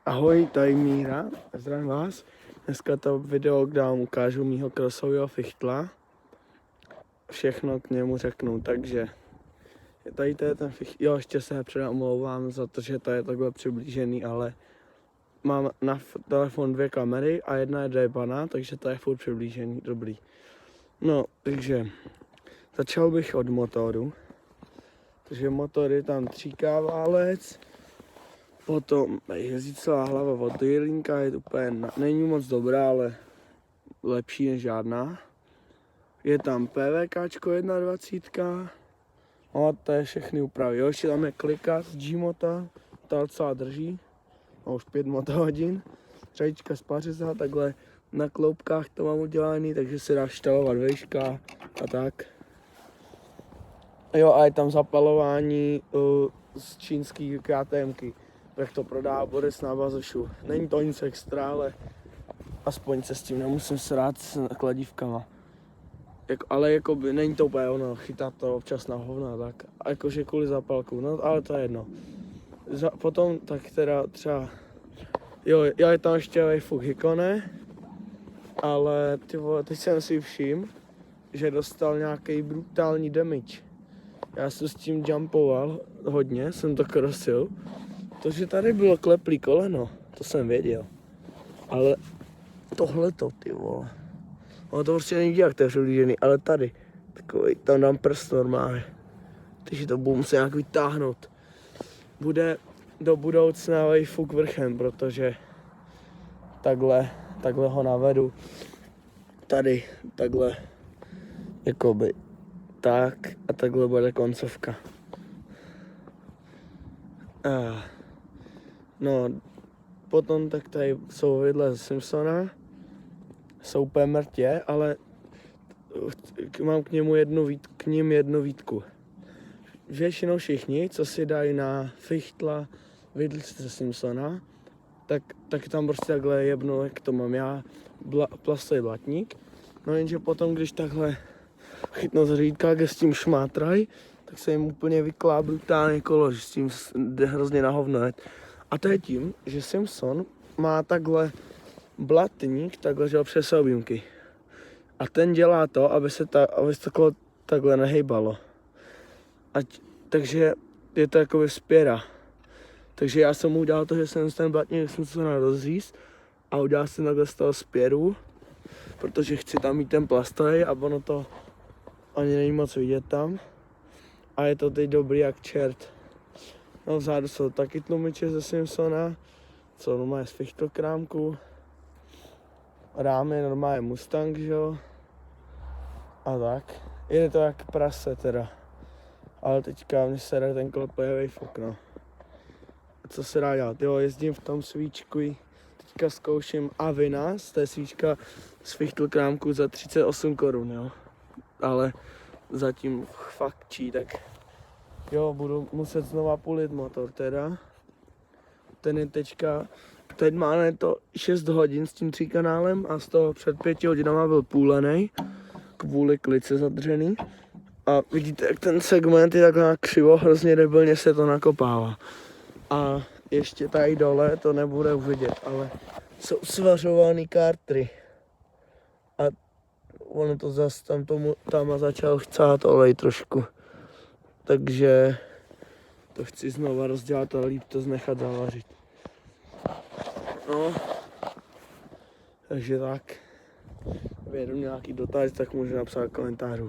Ahoj, tady Míra, zdravím vás. Dneska to video, kde vám ukážu mýho krosového fichtla. Všechno k němu řeknu, takže tady to je ten fichtl. Jo, ještě se předem omlouvám za to, že to je takhle přiblížený, ale mám na telefon 2 kamery a jedna je dojebana, takže to je furt přiblížený, dobrý. No, takže začal bych od motoru. Takže motor je tam 3K válec. Potom jezdí celá hlava od Jelínka, je to úplně, není moc dobrá, ale lepší než žádná. Je tam PVKčko 21, no to je všechny úpravy. Jo, ještě tam je klikat z G-mota, ta docela drží, no už 5 motohodin. Řadička z pařeza, takhle na kloubkách to mám udělaný, takže se dá štelovat vejška a tak. Jo, a je tam zapalování z čínský KTMky. Jak to prodá Boris na Bazošu. Není to nic extra, ale aspoň se s tím nemusím srát s kladívkama. Ale jakoby není to úplně ono, chytá to občas na hovno, tak. A jakože kvůli zapalku, no ale to je jedno. Potom tak teda třeba, jo, je tam ještě Wayfuk Hikone, ale ty vole, teď jsem si všiml, že dostal nějaký brutální damage. Já jsem s tím jumpoval hodně, jsem to krosil. To, že tady bylo kleplý koleno, to jsem věděl. Ale tohleto, ty vole. Ono to prostě není jak to je přiblížený, ale tady. Takový, tam dám prst normálně. Takže to budu muset nějak vytáhnout. Bude do budoucna Wayfuk vrchem, protože takhle ho navedu. Tady, takhle. Jakoby tak a takhle bude koncovka. No, potom tak tady jsou vidle ze Simpsona, jsou úplně mrtě, ale mám k ním jednu výtku. Většinou všichni, co si dají na fichtla vidle ze Simpsona, tak tam prostě takhle jebnou, jak to mám já, plastový blatník. No jenže potom, když takhle chytnou z řídka, jak s tím šmátraj, tak se jim úplně vyklá brutálně kolo, že s tím jde hrozně na hovno. A to je tím, že Simpson má takhle blatník, takhle žel přes objímky. A ten dělá to, aby se to kolo takhle nehejbalo. Takže je to jakoby spěra. Takže já jsem mu udělal to, že jsem ten blatník Simpsona rozříz a udělal jsem takhle z toho spěru, protože chci tam mít ten plastový a ono to ani není moc vidět tam. A je to teď dobrý jak čert. No vzadu jsou taky tlumiče ze Simpsona, co normálně z fichtelkrámku. Rám je normálně Mustang, že jo. A tak. Jde to jak prase teda. Ale teďka mě sere ten klopej Wayfuk, no. A co se dá dělat? Jo, jezdím v tom svíčku. Teďka zkouším Avinas, to je svíčka z fichtelkrámku za 38 korun, jo. Ale zatím fakt čí, tak jo, budu muset znova pulit motor teda. Ten je teď má to 6 hodin s tím 3 kanálem a z toho před 5 hodinama byl půlený, kvůli klice zadřený. A vidíte, jak ten segment je takhle křivo, hrozně debilně se to nakopává. A ještě tady dole to nebude vidět, ale jsou svařovaný kartry. A ono to zase tam začal chcát olej trošku. Takže to chci znova rozdělat a líp to znechat zavařit. No, takže tak. Vědu nějaký dotaz, tak můžu napsat v komentáři.